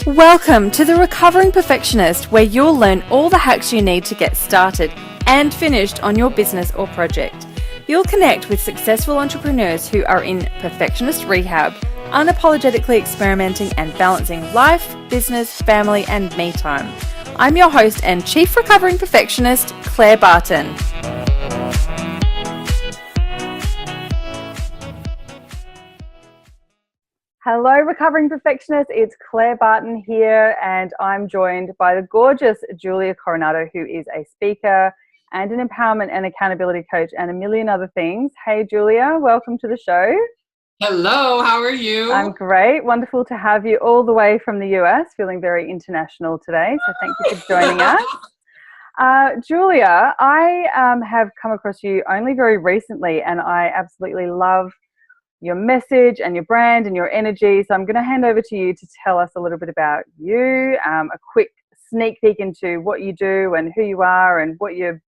Welcome to The Recovering Perfectionist, where you'll learn all the hacks you need to get started and finished on your business or project. You'll connect with successful entrepreneurs who are in perfectionist rehab, unapologetically experimenting and balancing life, business, family, and me time. I'm your host and Chief Recovering Perfectionist, Claire Barton. Hello, Recovering Perfectionist. It's Claire Barton here, and I'm joined by the gorgeous Julia Coronado, who is a speaker and an empowerment and accountability coach and a million other things. Hey, Julia, welcome to the show. Hello, how are you? I'm great. Wonderful to have you all the way from the US, feeling very international today. So thank you for joining us. Julia, I have come across you only very recently, and I absolutely love your message and your brand and your energy. So I'm going to hand over to you to tell us a little bit about you, a quick sneak peek into what you do and who you are and what your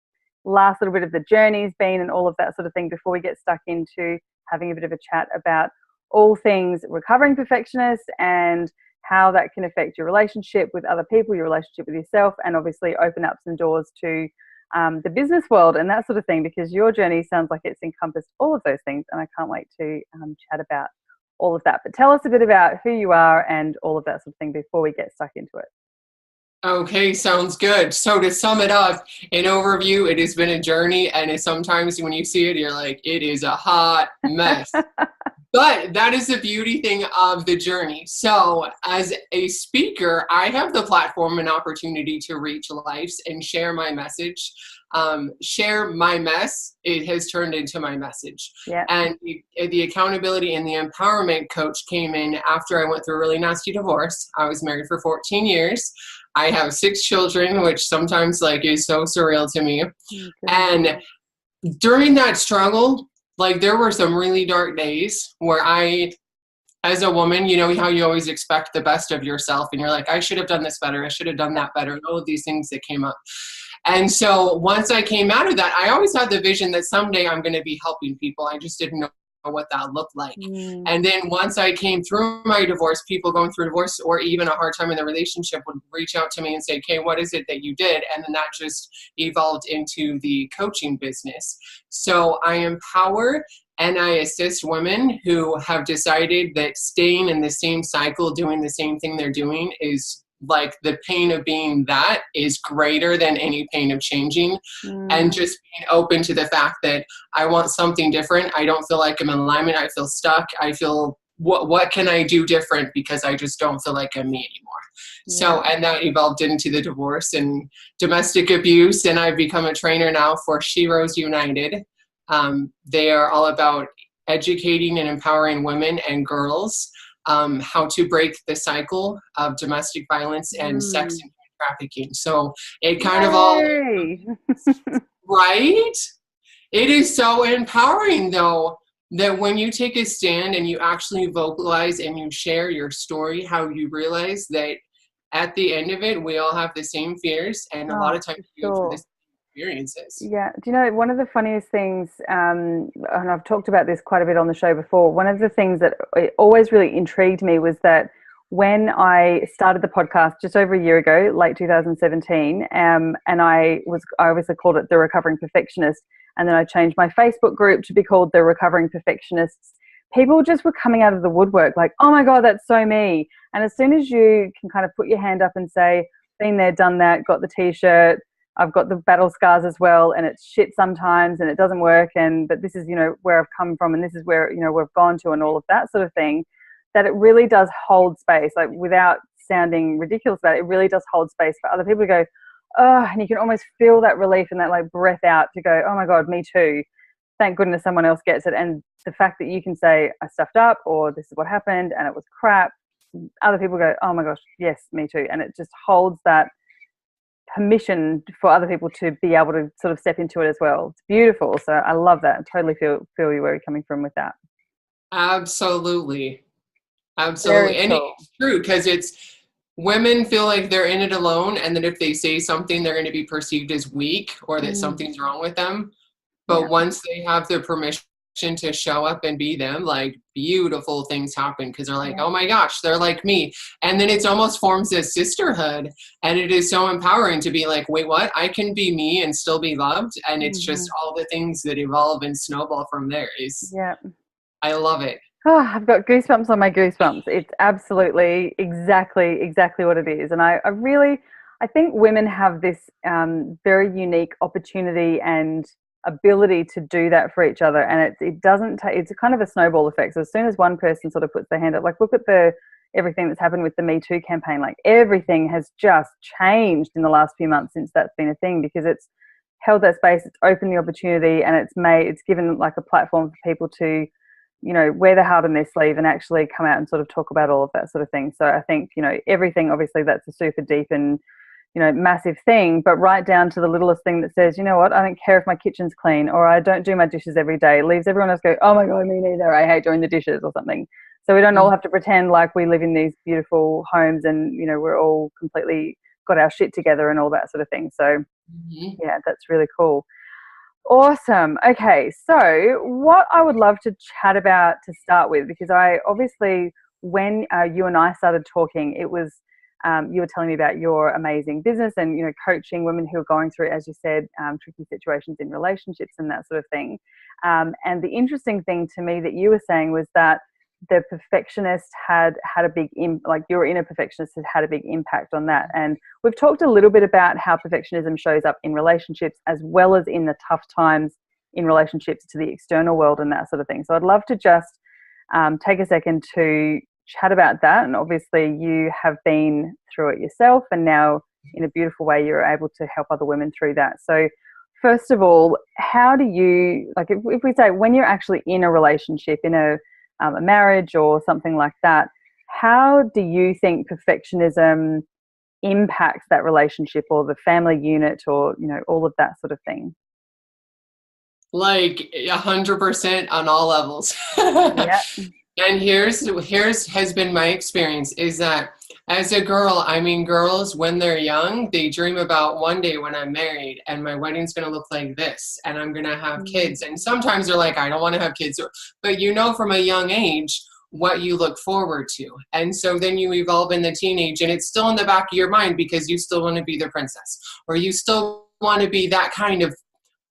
last little bit of the journey's been and all of that sort of thing before we get stuck into having a bit of a chat about all things recovering perfectionist and how that can affect your relationship with other people, your relationship with yourself, and obviously open up some doors to the business world and that sort of thing, because your journey sounds like it's encompassed all of those things, and I can't wait to chat about all of that. But tell us a bit about who you are and all of that sort of thing before we get stuck into it. Okay, sounds good. So to sum it up, in overview, it has been a journey, and sometimes when you see it, you're like, it is a hot mess. But that is the beauty thing of the journey. So as a speaker, I have the platform and opportunity to reach lives and share my message. Share my mess, it has turned into my message. Yeah. And the accountability and the empowerment coach came in after I went through a really nasty divorce. I was married for 14 years. I have 6 children, which sometimes is so surreal to me. And during that struggle, there were some really dark days where I, as a woman, you know how you always expect the best of yourself, and you're like, I should have done this better, I should have done that better, and all of these things that came up. And so once I came out of that, I always had the vision that someday I'm going to be helping people. I just didn't know what that looked like. And then once I came through my divorce, people going through divorce or even a hard time in the relationship would reach out to me and say, okay, what is it that you did? And then that just evolved into the coaching business. So I empower and I assist women who have decided that staying in the same cycle, doing the same thing they're doing is the pain of being that is greater than any pain of changing. And just being open to the fact that I want something different. I don't feel like I'm in alignment. I feel stuck. I feel what can I do different, because I just don't feel like I'm me anymore. Yeah. So, and that evolved into the divorce and domestic abuse. And I've become a trainer now for SHEROES United. They are all about educating and empowering women and girls how to break the cycle of domestic violence and sex and trafficking. So it kind of all, right? It is so empowering, though, that when you take a stand and you actually vocalize and you share your story, how you realize that at the end of it, we all have the same fears, and a lot of times we go through this experiences. Yeah. Do you know, one of the funniest things, and I've talked about this quite a bit on the show before, one of the things that always really intrigued me was that when I started the podcast just over a year ago, late 2017, and I obviously called it The Recovering Perfectionist, and then I changed my Facebook group to be called The Recovering Perfectionists, people just were coming out of the woodwork like, oh my God, that's so me. And as soon as you can kind of put your hand up and say, been there, done that, got the t-shirt, I've got the battle scars as well, and it's shit sometimes and it doesn't work, but this is, where I've come from, and this is where, we've gone to, and all of that sort of thing, that it really does hold space, without sounding ridiculous about it, it really does hold space for other people to go, oh, and you can almost feel that relief and that breath out to go, oh my God, me too. Thank goodness someone else gets it. And the fact that you can say, I stuffed up, or this is what happened and it was crap, other people go, oh my gosh, yes, me too. And it just holds that permission for other people to be able to sort of step into it as well. It's beautiful. So I love that. I totally feel you where you're coming from with that. Absolutely. And cool. It's true, because it's women feel like they're in it alone, and that if they say something, they're going to be perceived as weak or that something's wrong with them. But once they have the permission to show up and be them, like beautiful things happen because they're like, Yeah. oh my gosh, they're like me. And then it almost forms a sisterhood. And it is so empowering to be like, wait, what? I can be me and still be loved. And it's just all the things that evolve and snowball from there. Yeah. I love it. Oh, I've got goosebumps on my goosebumps. It's absolutely exactly what it is. And I think women have this very unique opportunity and ability to do that for each other. And it doesn't take, it's a kind of a snowball effect. So as soon as one person sort of puts their hand up, like look at everything that's happened with the Me Too campaign, like everything has just changed in the last few months since that's been a thing, because it's held that space, it's opened the opportunity, and it's given like a platform for people to, you know, wear their heart on their sleeve and actually come out and sort of talk about all of that sort of thing. So I think, you know, everything, obviously that's a super deep and, you know, massive thing, but right down to the littlest thing that says, you know what, I don't care if my kitchen's clean, or I don't do my dishes every day, leaves everyone else go, oh my God, me neither, I hate doing the dishes or something. So we don't all have to pretend like we live in these beautiful homes and, you know, we're all completely got our shit together and all that sort of thing. So yeah, that's really cool. Awesome. Okay, so what I would love to chat about to start with, because I obviously, when you and I started talking, it was you were telling me about your amazing business and, you know, coaching women who are going through, as you said, tricky situations in relationships and that sort of thing. And the interesting thing to me that you were saying was that the perfectionist had a big like your inner perfectionist had a big impact on that. And we've talked a little bit about how perfectionism shows up in relationships as well as in the tough times in relationships to the external world and that sort of thing. So I'd love to just take a second to chat about that. And obviously you have been through it yourself, and now in a beautiful way you're able to help other women through that. So first of all, how do you, like, if we say when you're actually in a relationship, in a marriage or something like that, how do you think perfectionism impacts that relationship or the family unit, or, you know, all of that sort of thing? Like 100% on all levels. Yeah. And here's has been my experience, is that as a girl, I mean, girls, when they're young, they dream about one day when I'm married and my wedding's going to look like this and I'm going to have kids. And sometimes they're like, I don't want to have kids. But you know, from a young age, what you look forward to. And so then you evolve in the teenage and it's still in the back of your mind because you still want to be the princess, or you still want to be that kind of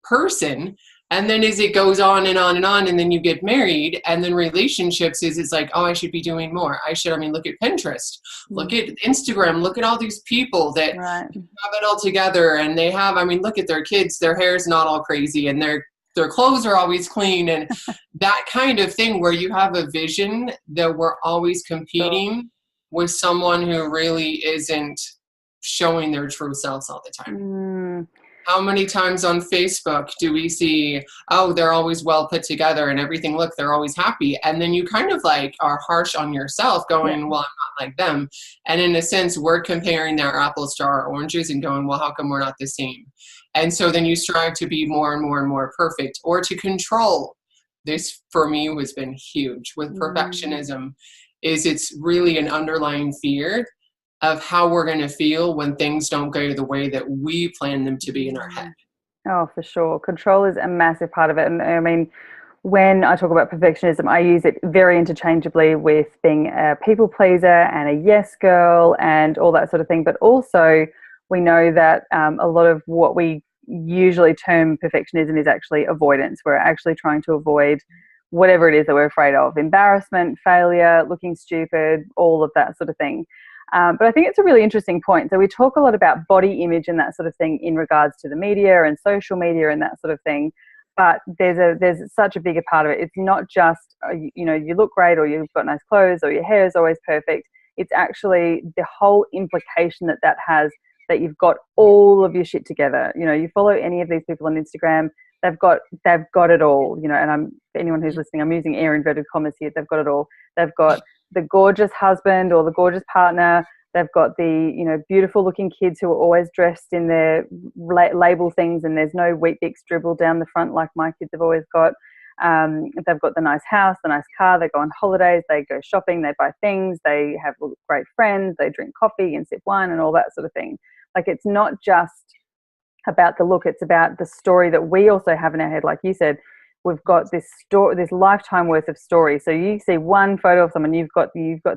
person. And then as it goes on and on and on, and then you get married, and then relationships it's like, oh, I should be doing more. I mean, look at Pinterest, look at Instagram, look at all these people that Right. have it all together, and they have, I mean, look at their kids, their hair's not all crazy, and their clothes are always clean, and that kind of thing where you have a vision that we're always competing with someone who really isn't showing their true selves all the time. How many times on Facebook do we see, oh, they're always well put together and everything, look, they're always happy. And then you kind of like are harsh on yourself going, well, I'm not like them. And in a sense, we're comparing our apples to our oranges and going, well, how come we're not the same? And so then you strive to be more and more and more perfect, or to control. This for me has been huge with perfectionism, is it's really an underlying fear of how we're going to feel when things don't go the way that we plan them to be in our head. Oh, for sure. Control is a massive part of it. And I mean, when I talk about perfectionism, I use it very interchangeably with being a people pleaser and a yes girl and all that sort of thing. But also, we know that a lot of what we usually term perfectionism is actually avoidance. We're actually trying to avoid whatever it is that we're afraid of: embarrassment, failure, looking stupid, all of that sort of thing. But I think it's a really interesting point. So we talk a lot about body image and that sort of thing in regards to the media and social media and that sort of thing. But there's such a bigger part of it. It's not just, you know, you look great or you've got nice clothes or your hair is always perfect. It's actually the whole implication that has, that you've got all of your shit together. You know, you follow any of these people on Instagram, they've got it all, you know, and anyone who's listening, I'm using air inverted commas here, they've got it all. They've got the gorgeous husband or the gorgeous partner. They've got the, you know, beautiful looking kids who are always dressed in their label things, and there's no Wheat Bix dribble down the front like my kids have always got. They've got the nice house, the nice car, they go on holidays, they go shopping, they buy things, they have great friends, they drink coffee and sip wine and all that sort of thing. Like, it's not just about the look, it's about the story that we also have in our head. Like you said, we've got this story, this lifetime worth of story. So you see one photo of someone, you've got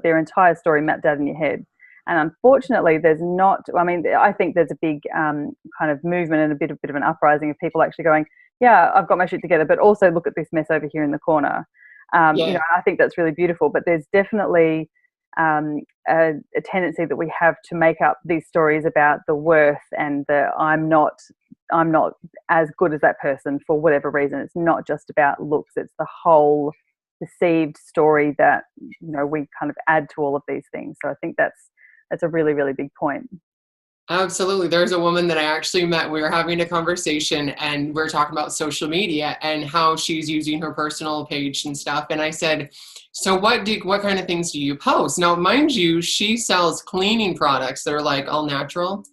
their entire story mapped out in your head. And unfortunately, there's not. I mean, I think there's a big kind of movement and a bit of an uprising of people actually going, yeah, I've got my shit together, but also look at this mess over here in the corner. You know, I think that's really beautiful. But there's definitely a tendency that we have to make up these stories about the worth and the I'm not as good as that person for whatever reason. It's not just about looks. It's the whole perceived story that, you know, we kind of add to all of these things. So I think that's a really, really big point. Absolutely. There's a woman that I actually met. We were having a conversation and we we're talking about social media and how she's using her personal page and stuff. And I said, so what kind of things do you post? Now, mind you, she sells cleaning products that are like all natural.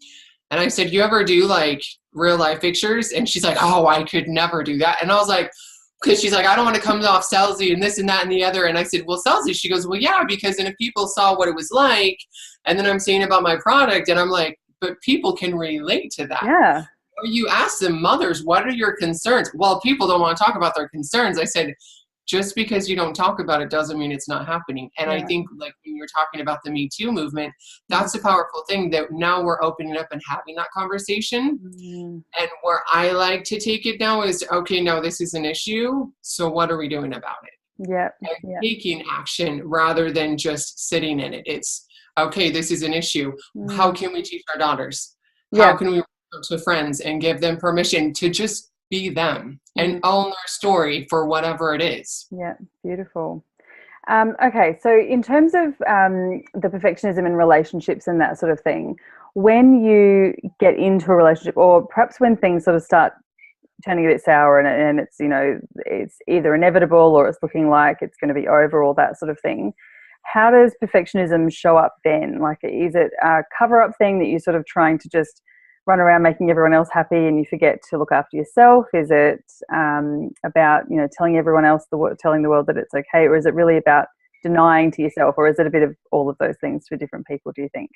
And I said, you ever do like real life pictures? And she's like, oh, I could never do that. And I was like, because she's like, I don't want to come off salesy and this and that and the other. And I said, well, salesy. She goes, well, yeah, because then if people saw what it was like, and then I'm saying about my product, and I'm like, but people can relate to that. Yeah. You ask them, mothers, what are your concerns? Well, people don't want to talk about their concerns. I said, just because you don't talk about it doesn't mean it's not happening. And I think like when you're talking about the Me Too movement, that's a powerful thing that now we're opening up and having that conversation. And where I like to take it now is, okay, no, this is an issue. So what are we doing about it? And taking action rather than just sitting in it. It's, okay, this is an issue. How can we teach our daughters? How can we reach out to friends and give them permission to just be them and own their story for whatever it is? Yeah, beautiful. Okay, so in terms of the perfectionism in relationships and that sort of thing, when you get into a relationship, or perhaps when things sort of start turning a bit sour and it's, you know, it's either inevitable or it's looking like it's going to be over, all that sort of thing, how does perfectionism show up then? Like, is it a cover-up thing that you're sort of trying to just run around making everyone else happy and you forget to look after yourself? Is it about, you know, telling everyone else, telling the world that it's okay? Or is it really about denying to yourself? Or is it a bit of all of those things for different people, do you think?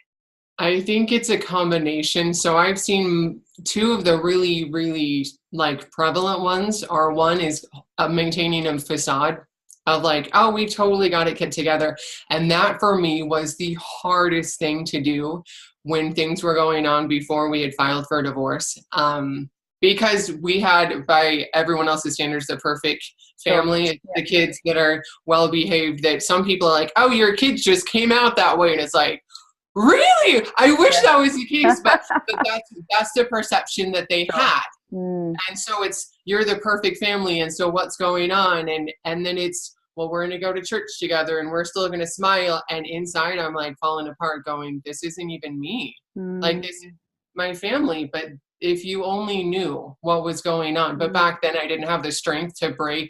I think it's a combination. So I've seen two of the really, really like prevalent ones are, one is maintaining a facade of like, oh, we totally got it together. And that for me was the hardest thing to do when things were going on before we had filed for a divorce. Because we had, by everyone else's standards, the perfect family, the kids that are well behaved, that some people are like, oh, your kids just came out that way. And it's like, really? I wish that was the case, but that's the perception that they had. And so it's, you're the perfect family, and so what's going on? And then it's, well, we're going to go to church together and we're still going to smile. And inside I'm like falling apart going, this isn't even me. Like, this is my family. But if you only knew what was going on. But back then I didn't have the strength to break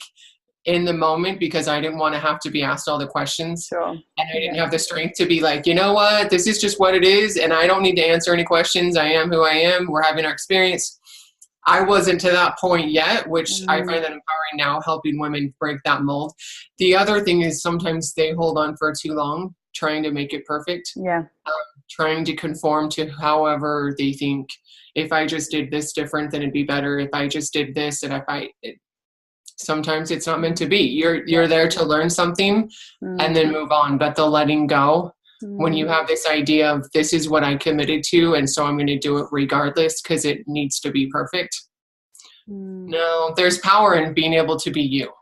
in the moment because I didn't want to have to be asked all the questions. And I didn't have the strength to be like, you know what, this is just what it is. And I don't need to answer any questions. I am who I am. We're having our experience. I wasn't to that point yet, which I find that empowering now, helping women break that mold. The other thing is sometimes they hold on for too long, trying to make it perfect. Trying to conform to however they think, if I just did this different, then it'd be better. If I just did this, and sometimes it's not meant to be. You're there to learn something and then move on. But the letting go, when you have this idea of, this is what I committed to, and so I'm going to do it regardless because it needs to be perfect. No, there's power in being able to be you.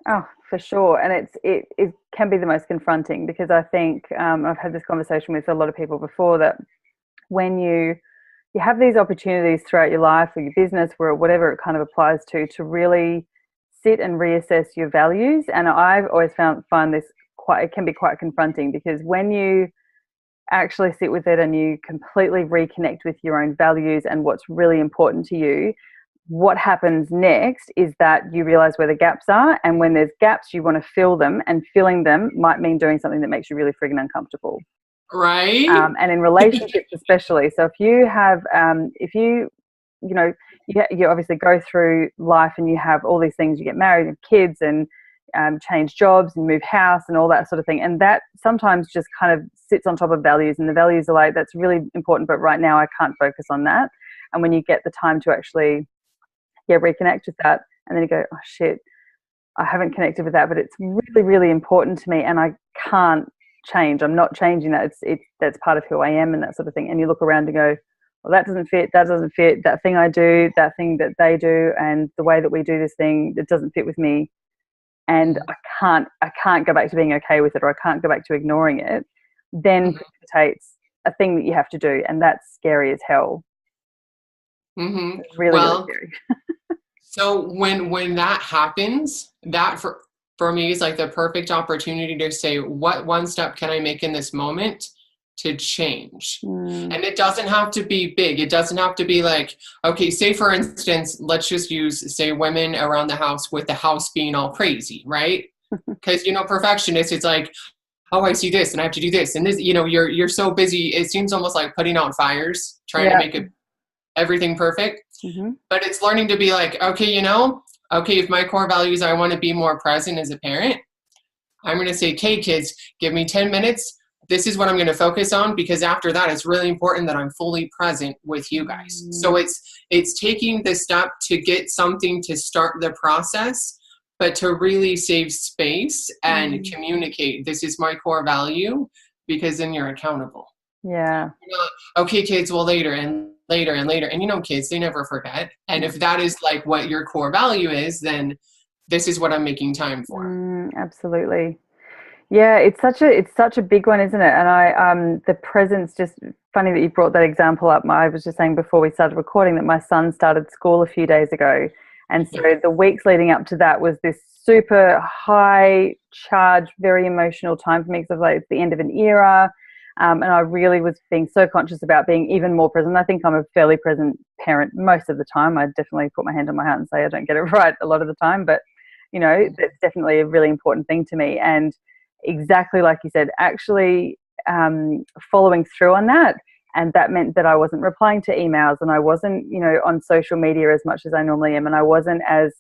Oh, for sure. And it can be the most confronting, because I think I've had this conversation with a lot of people before, that when you have these opportunities throughout your life or your business, or whatever it kind of applies to really sit and reassess your values. And I've always find this it can be quite confronting, because when you actually sit with it and you completely reconnect with your own values and what's really important to you, what happens next is that you realize where the gaps are. And when there's gaps, you want to fill them, and filling them might mean doing something that makes you really friggin' uncomfortable. Right. And in relationships especially. So if you have, you obviously go through life and you have all these things, you get married and kids and change jobs and move house and all that sort of thing. And that sometimes just kind of sits on top of values, and the values are like, that's really important, but right now I can't focus on that. And when you get the time to actually yeah, reconnect with that. And then you go, oh shit, I haven't connected with that, but it's really, really important to me, and I can't change. I'm not changing that. That's part of who I am and that sort of thing. And you look around and go, well, that doesn't fit, that thing I do, that thing that they do, and the way that we do this thing, it doesn't fit with me. And I can't go back to being okay with it, or I can't go back to ignoring it. Then precipitates a thing that you have to do, and that's scary as hell. It's really, really scary. So when that happens, that for me is like the perfect opportunity to say, what one step can I make in this moment to change? And it doesn't have to be big. It doesn't have to be like, okay, say for instance, let's just use, say, women around the house with the house being all crazy, right? Because, perfectionists, it's like, oh, I see this and I have to do this. And this, you're so busy. It seems almost like putting out fires, trying to make everything perfect. But it's learning to be like, okay, if my core values, I want to be more present as a parent, I'm going to say, okay, kids, give me 10 minutes. This is what I'm going to focus on, because after that, it's really important that I'm fully present with you guys. So it's taking the step to get something to start the process, but to really save space and communicate, this is my core value, because then you're accountable. Yeah. Okay, kids, well, later and later and later. And kids, they never forget. And if that is like what your core value is, then this is what I'm making time for. Absolutely. Yeah, it's such a big one, isn't it? And the presence, just funny that you brought that example up. I was just saying before we started recording that my son started school a few days ago. And so the weeks leading up to that was this super high charge, very emotional time for me, because it's the end of an era. And I really was being so conscious about being even more present. I think I'm a fairly present parent most of the time. I definitely put my hand on my heart and say I don't get it right a lot of the time, but that's definitely a really important thing to me. And exactly like you said, actually following through on that. And that meant that I wasn't replying to emails, and I wasn't, on social media as much as I normally am. And I wasn't as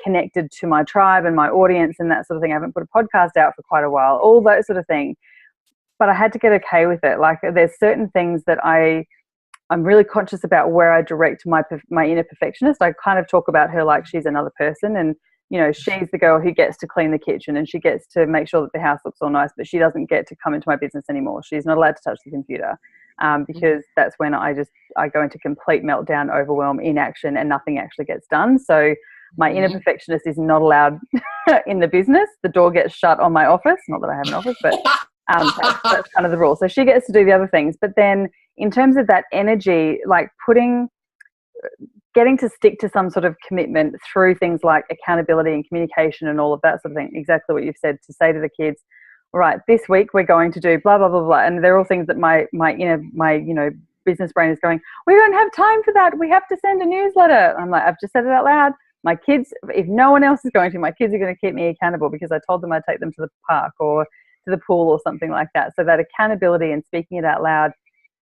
connected to my tribe and my audience and that sort of thing. I haven't put a podcast out for quite a while, all that sort of thing. But I had to get okay with it. Like, there's certain things that I'm really conscious about where I direct my inner perfectionist. I kind of talk about her like she's another person, and she's the girl who gets to clean the kitchen and she gets to make sure that the house looks all nice, but she doesn't get to come into my business anymore. She's not allowed to touch the computer, because that's when I go into complete meltdown, overwhelm, inaction, and nothing actually gets done. So my inner perfectionist is not allowed in the business. The door gets shut on my office. Not that I have an office, but that's kind of the rule. So she gets to do the other things. But then in terms of that energy, like getting to stick to some sort of commitment through things like accountability and communication and all of that sort of thing, exactly what you've said, to say to the kids, all right, this week we're going to do blah, blah, blah, blah. And they're all things that my business brain is going, we don't have time for that. We have to send a newsletter. I'm like, I've just said it out loud. My kids, if no one else is going to, my kids are going to keep me accountable because I told them I'd take them to the park or to the pool or something like that. So that accountability and speaking it out loud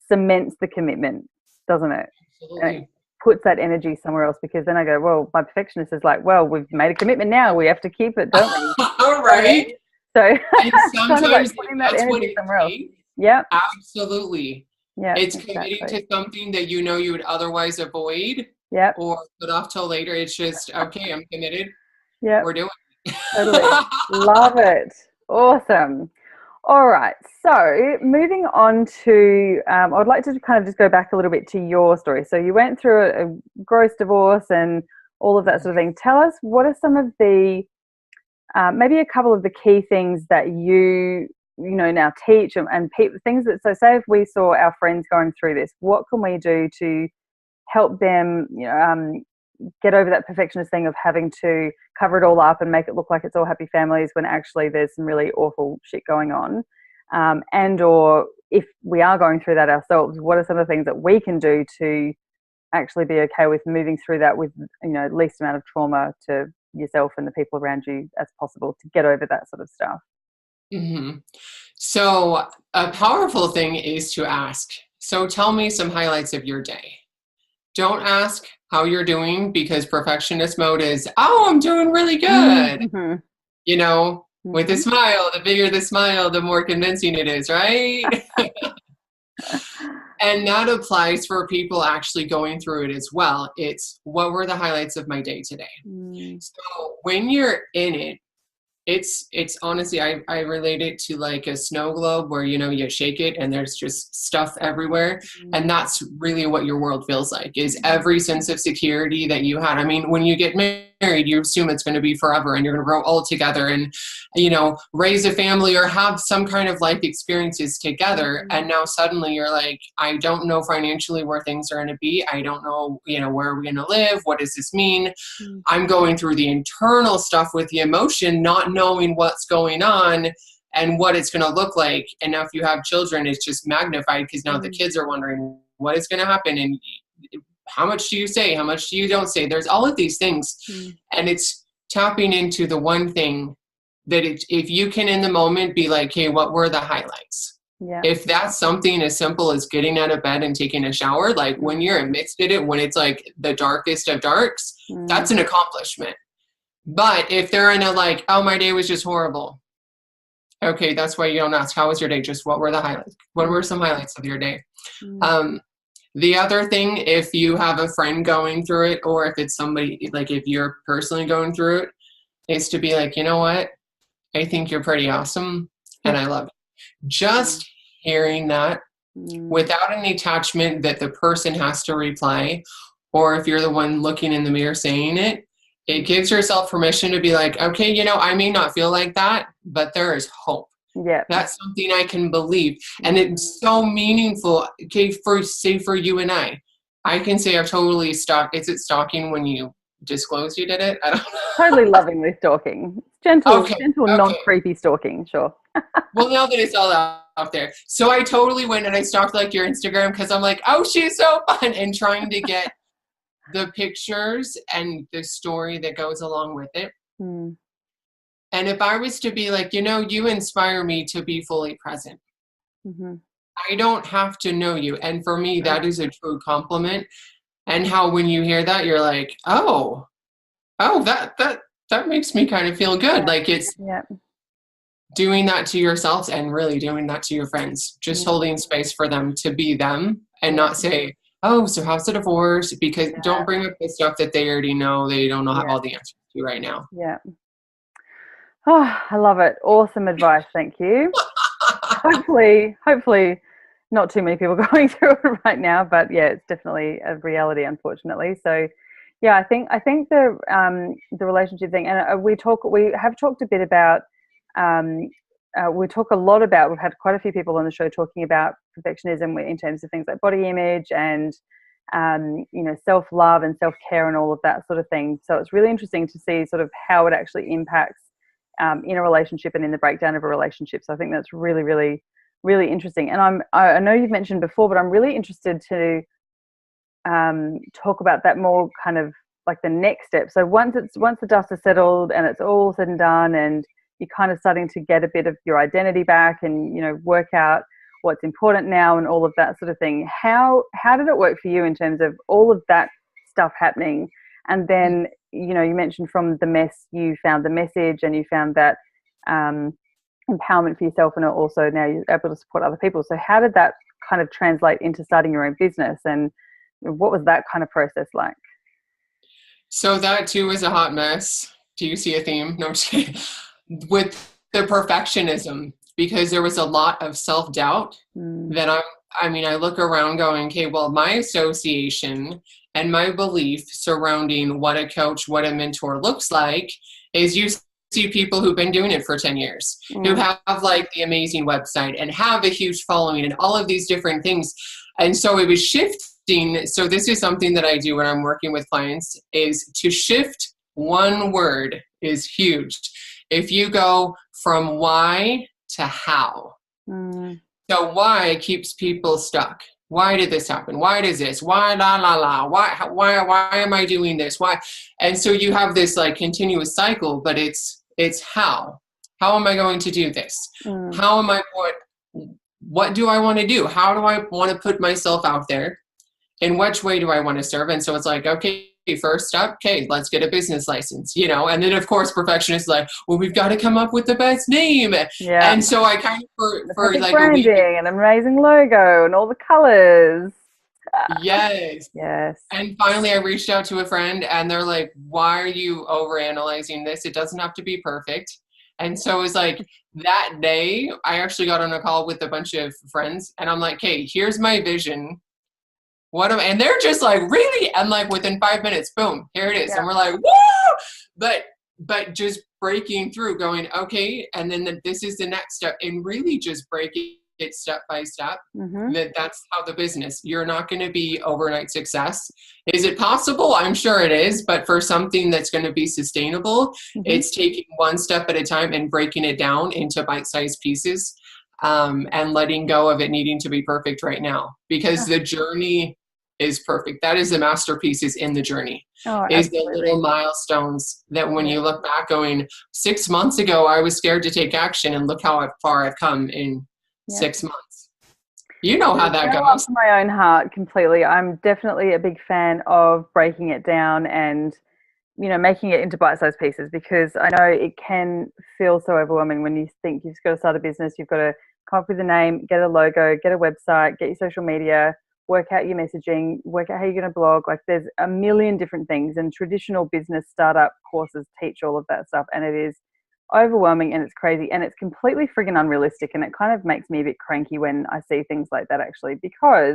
cements the commitment, doesn't it? Absolutely. And it puts that energy somewhere else, because then I go, well, my perfectionist is like, well, we've made a commitment now, we have to keep it, don't we? All right. So and sometimes kind of like putting that energy somewhere else. Yeah. Absolutely. Yeah. It's committing to something that you would otherwise avoid. Yeah. Or put off till later. It's just, okay, I'm committed. Yeah. We're doing it. Totally. Love it. Awesome. All right. So moving on to, I'd like to kind of just go back a little bit to your story. So you went through a gross divorce and all of that sort of thing. Tell us, what are some of the, maybe a couple of the key things that you now teach and things that, so say if we saw our friends going through this, what can we do to help them, get over that perfectionist thing of having to cover it all up and make it look like it's all happy families when actually there's some really awful shit going on, and or if we are going through that ourselves, what are some of the things that we can do to actually be okay with moving through that with least amount of trauma to yourself and the people around you as possible to get over that sort of stuff? So a powerful thing is to ask, so tell me some highlights of your day. Don't ask how you're doing, because perfectionist mode is, oh, I'm doing really good. With a smile, the bigger the smile, the more convincing it is, right? And that applies for people actually going through it as well. It's what were the highlights of my day today? So when you're in it, it's honestly, I relate it to like a snow globe where, you know, you shake it and there's just stuff everywhere. And that's really what your world feels like, is every sense of security that you had. I mean, when you get married, you assume it's going to be forever and you're going to grow old together and, you know, raise a family or have some kind of life experiences together. And now suddenly you're like, I don't know financially where things are going to be. I don't know, you know, where are we going to live? What does this mean? I'm going through the internal stuff with the emotion, not knowing what's going on and what it's going to look like. And now if you have children, it's just magnified because now the kids are wondering what is going to happen and how much do you say, how much do you don't say. There's all of these things. And it's tapping into the one thing that if you can in the moment be like, hey, what were the highlights? If that's something as simple as getting out of bed and taking a shower, like when you're amidst it, when it's like the darkest of darks, that's an accomplishment. But if they're in a like, oh, my day was just horrible. Okay, that's why you don't ask, how was your day? Just what were the highlights? What were some highlights of your day? The other thing, if you have a friend going through it, or if it's somebody, like if you're personally going through it, is to be like, you know what? I think you're pretty awesome and I love you. Just hearing that without any attachment that the person has to reply, or if you're the one looking in the mirror saying it, it gives yourself permission to be like, okay, you know, I may not feel like that, but there is hope. That's something I can believe. And it's so meaningful. Okay, for you and I can say I've totally stalked. Is it stalking when you disclose you did it? I don't know. Totally lovingly stalking. Gentle, non-creepy stalking, sure. Well, now that it's all out there. So I totally went and I stalked like your Instagram because I'm like, oh, she's so fun, and trying to get the pictures and the story that goes along with it. And if I was to be like, you know, you inspire me to be fully present. I don't have to know you. And for me, that is a true compliment. And how when you hear that, you're like, oh, that makes me kind of feel good. Like it's doing that to yourself and really doing that to your friends. Just holding space for them to be them and not say, oh, so how's the divorce? Because don't bring up the stuff that they already know. They don't know have all the answers to right now. Oh, I love it. Awesome advice. Thank you. hopefully not too many people going through it right now, but yeah, it's definitely a reality, unfortunately. So yeah, I think the relationship thing, and we have talked a bit about, we talk a lot about, we've had quite a few people on the show talking about perfectionism in terms of things like body image and, you know, self-love and self-care and all of that sort of thing. So it's really interesting to see sort of how it actually impacts in a relationship and in the breakdown of a relationship. So I think that's really, really, really interesting. And I know you've mentioned before, but I'm really interested to talk about that more kind of like the next step. So once the dust is settled and it's all said and done, and you're kind of starting to get a bit of your identity back and, you know, work out what's important now and all of that sort of thing. How did it work for you in terms of all of that stuff happening? And then, you know, you mentioned from the mess, you found the message and you found that empowerment for yourself, and also now you're able to support other people. So how did that kind of translate into starting your own business, and what was that kind of process like? So that too was a hot mess. Do you see a theme? No, I'm just kidding. With the perfectionism, because there was a lot of self-doubt that I look around going, okay, well, my association and my belief surrounding what a coach, what a mentor looks like is you see people who've been doing it for 10 years, who have like the amazing website and have a huge following and all of these different things. And so it was shifting. So this is something that I do when I'm working with clients, is to shift one word is huge. If you go from why to how. So why keeps people stuck. Why did this happen? Why does this? Why la la la? Why am I doing this? Why? And so you have this like continuous cycle, but it's how. How am I going to do this? How am I what do I want to do? How do I want to put myself out there? In which way do I want to serve? And so it's like, okay, first step, okay, let's get a business license, you know, and then of course perfectionist is like, well, we've got to come up with the best name. Yeah. And so I kind of for like branding a week. and amazing logo and all the colors. Yes. Yes. And finally I reached out to a friend and they're like, why are you overanalyzing this? It doesn't have to be perfect. And so it was like that day I actually got on a call with a bunch of friends and I'm like, hey, here's my vision. And they're just like, really? And like within 5 minutes, boom, here it is. Yeah. And we're like, woo! But just breaking through, going, okay, and then this is the next step, and really just breaking it step by step. That's how the business. You're not going to be overnight success. Is it possible? I'm sure it is, but for something that's going to be sustainable, it's taking one step at a time and breaking it down into bite-sized pieces, and letting go of it needing to be perfect right now, because the journey is perfect. That is the masterpiece, is in the journey. Is the little milestones that when you look back going, 6 months ago, I was scared to take action, and look how far I've come in 6 months. You know how that goes. To my own heart completely. I'm definitely a big fan of breaking it down and, you know, making it into bite-sized pieces, because I know it can feel so overwhelming when you think you've got to start a business, you've got to come up with a name, get a logo, get a website, get your social media, work out your messaging, work out how you're going to blog. Like there's a million different things, and traditional business startup courses teach all of that stuff, and it is overwhelming and it's crazy and it's completely friggin' unrealistic, and it kind of makes me a bit cranky when I see things like that, actually, because